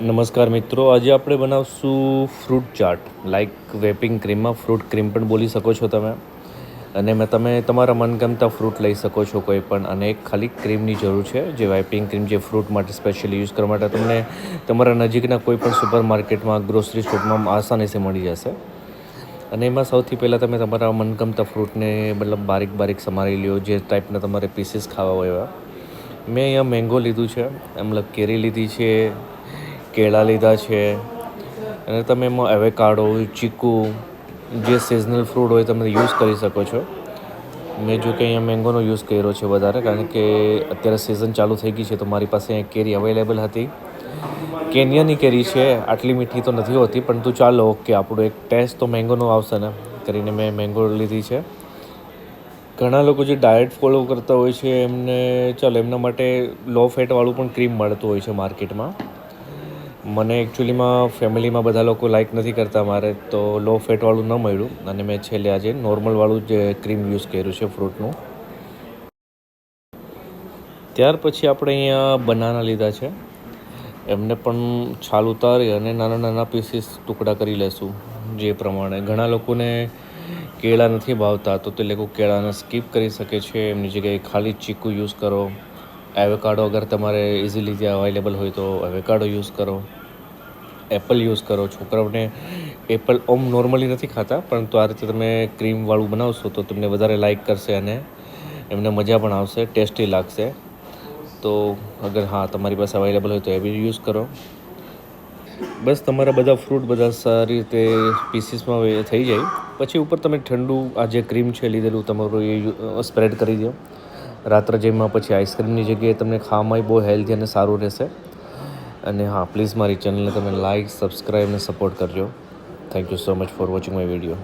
નમસ્કાર મિત્રો, આજે આપણે બનાવશું ફ્રૂટ ચાટ. લાઈક વેપિંગ ક્રીમમાં ફ્રૂટ ક્રીમ પણ બોલી શકો છો તમે. અને તમે તમારા મનગમતા ફ્રૂટ લઈ શકો છો કોઈ પણ. અને એક ખાલી ક્રીમની જરૂર છે, જે વેપિંગ ક્રીમ જે ફ્રૂટ માટે સ્પેશિયલી યુઝ કરવા માટે તમને તમારા નજીકના કોઈ પણ સુપર માર્કેટમાં, ગ્રોસરી સ્ટોરમાં આસાનીથી મળી જશે. અને એમાં સૌથી પહેલાં તમે તમારા મનગમતા ફ્રૂટને મતલબ બારીક બારીક સમારી લ્યો, જે ટાઈપના તમારે પીસીસ ખાવા હોય એવા. મેં અહીંયા મેંગો લીધું છે, મતલબ કેરી લીધી છે, કેળા લીધા છે. અને તમે એમાં એવોકાડો, ચીકુ, જે સિઝનલ ફ્રૂટ હોય તમે યુઝ કરી શકો છો. મેં જો કે અહીંયા મેંગોનો યુઝ કર્યો છે વધારે, કારણ કે અત્યારે સિઝન ચાલુ થઈ ગઈ છે તો મારી પાસે અહીંયા કેરી અવેલેબલ હતી. કેન્યાની કેરી છે, આટલી મીઠી તો નથી હોતી, પરંતુ ચાલો ઓકે, આપણો એક ટેસ્ટ તો મેંગોનો આવશે ને કરીને મેં મેંગો લીધી છે. ઘણા લોકો જે ડાયટ ફોલો કરતા હોય છે એમને ચાલો એમના માટે લો ફેટવાળું પણ ક્રીમ મળતું હોય છે માર્કેટમાં. મને એકચ્યુઅલીમાં ફેમિલીમાં બધા લોકો લાઈક નથી કરતા મારે, તો લો ફેટવાળું ન મળ્યું અને મેં છેલ્લે આજે નોર્મલવાળું જે ક્રીમ યુઝ કર્યું છે ફ્રૂટનું. ત્યાર પછી આપણે અહીંયા બનાના લીધા છે, એમને પણ છાલ ઉતારી અને નાના નાના પીસીસ ટુકડા કરી લેશું. જે પ્રમાણે ઘણા લોકોને કેળા નથી ભાવતા, તો તે લોકો કેળાને સ્કીપ કરી શકે છે, એમની જગ્યાએ ખાલી ચીકુ યુઝ કરો. એવોકાડો અગર તમારે ઇઝીલી ત્યાં અવેલેબલ હોય તો એવોકાડો યુઝ કરો. એપલ યુઝ કરો. છોકરાઓને એપલ નોર્મલી નથી ખાતા, પરંતુ આ રીતે તમે ક્રીમવાળું બનાવશો તો તમને વધારે લાઈક કરશે અને એમને મજા પણ આવશે, ટેસ્ટી લાગશે. તો અગર તમારી પાસે અવેલેબલ હોય તો એ બી યુઝ કરો. બસ તમારા બધા ફ્રૂટ બધા સારી રીતે પીસીસમાં થઈ જાય પછી ઉપર તમે ઠંડુ આ જે ક્રીમ છે લીધેલું તમારું એ સ્પ્રેડ કરી દો. રાત્રે જમ્યા પછી આઈસ્ક્રીમની જગ્યાએ તમને ખાવામાં બહુ હેલ્ધી અને સારું રહેશે. અને પ્લીઝ મારી ચેનલને તમે લાઇક, સબસ્ક્રાઈબ અને સપોર્ટ કરજો. Thank you so much for watching my video.